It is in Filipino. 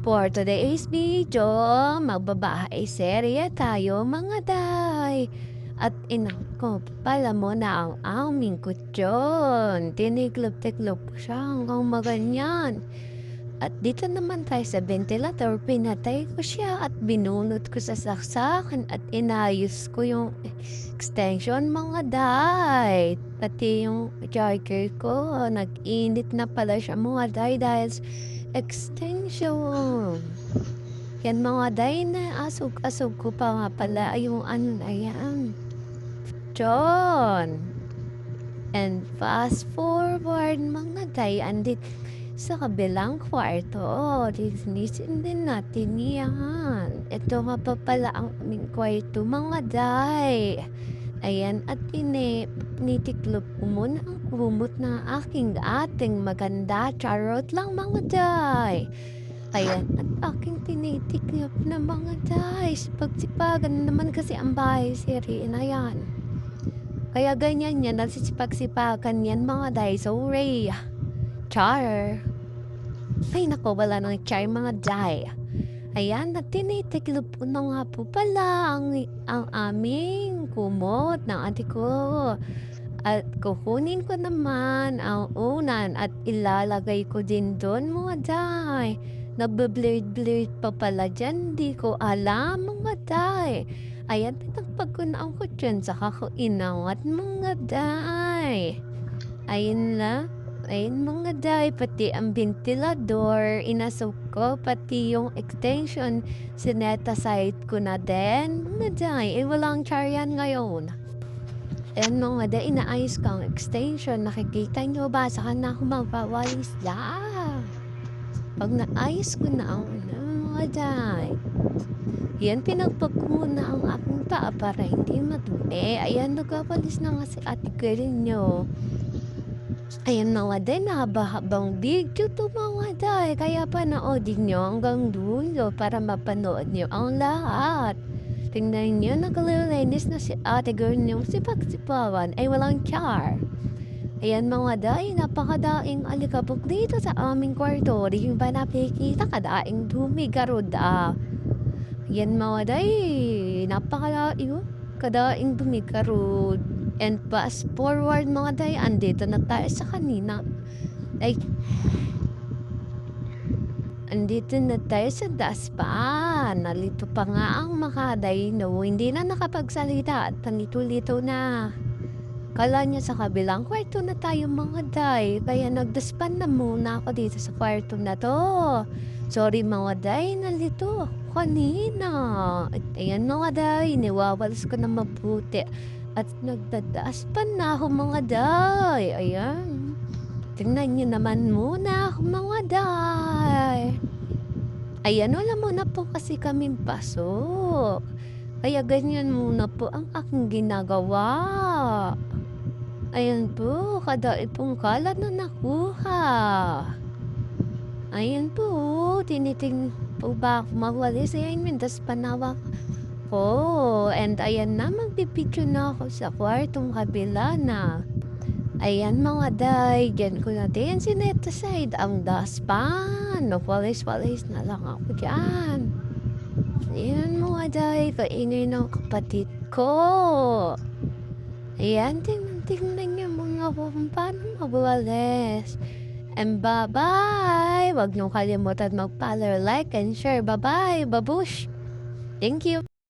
For today's video, magbabahay serye tayo mga day. At inako, pala mo na ang aming kutsyon. Tiniklop-tiklop ko siya hanggang maganyan. At dito naman tayo sa ventilator, pinatay ko siya at binunot ko sa saksakan at inayos ko yung extension mga day. Pati yung charger ko, nag-init na pala siya mga day dahil extension. Yan mga day na asog-asog ko pa nga pala yung ano na yan. John. And fast forward mga day, andit sa kabilang kwarto. Linisin din natin yan. Ito nga pa pala ang aming kwarto mga day. Ayan, at nitiklop ko muna ang kumot ng ating maganda. Charot lang mga day. Ayan, at aking tinitiklop na mga day. Pagsipagan naman kasi ang bahay siri na yan. Kaya ganyan yan, nagsisipag-sipagan yan mga day. So, Ray, char. Ay nako, wala nang char mga day. Ayan, at tinitiklop ko na nga po pala ang aming kumot ng ate ko. At kukunin ko naman ang unan at ilalagay ko din doon mga day. Nagbe-blurred pa pala dyan, di ko alam mga day. Ayan, pinagpag ko na ang kutsyon sa kakuinawat mga day. Ayun lang. Ayun mga day, pati ang ventilador, inasok ko, pati yung extension, sinetaside ko na din. Mga day, walang char yan ngayon. And mga day, inaayos ko ang extension, nakikita nyo ba? Saka na ako magpawalis lang. Pag naayos ko na ang mga day, yan, pinagpag ko muna ang aking paa para hindi madumi. Ayan, nagpawalis na nga si ate girl nyo. Ayan mga day, nahaba-habang video to mga day. Kaya panoodin nyo hanggang dulo para mapanood nyo ang lahat. Tingnan nyo, naglilinis na si ate girl nyo sipag-sipawan ay walang char. Ayan mga day, napakadaing alikabok dito sa aming kwarto. Di ba napikita kadaing dumigaroda. Ayan mga day, napakadaing kadaing dumigarod. And fast forward mga day, andito na tayo sa kanina. Like, andito na tayo sa daspan. Nalito pa nga ang makaday, no? Hindi na nakapagsalita at nangito-lito na. Kala niya sa kabilang kwarto na tayo mga day. Kaya nagdaspan na muna ako dito sa kwarto na to. Sorry mga day, nalito kanina. At ayan mga day, niwawalas ko na mabuti. At nagdadaas pa na ako mga day. Ayan. Tingnan nyo naman muna ako mga day. Ayan, wala muna po kasi kaming pasok. Kaya ganyan muna po ang aking ginagawa. Ayan po, kadaip pong kalat na nakuha. Ayan po, tiniting po ba ako mawalis? Ayan, mintas panawa ko. And ayan na, magbibidyo na ako sa kwartong kabila na. Ayan mga day, dyan ko na din sinetaside ang dustpan. Walis-walis na lang ako dyan. Ayan mga day, kaingay ng kapatid ko. Ayan, tingnan niyo mga kung paano mawalis. And bye-bye! Huwag niyong kalimutan mag-follow, like, and share. Bye-bye! Babush! Thank you!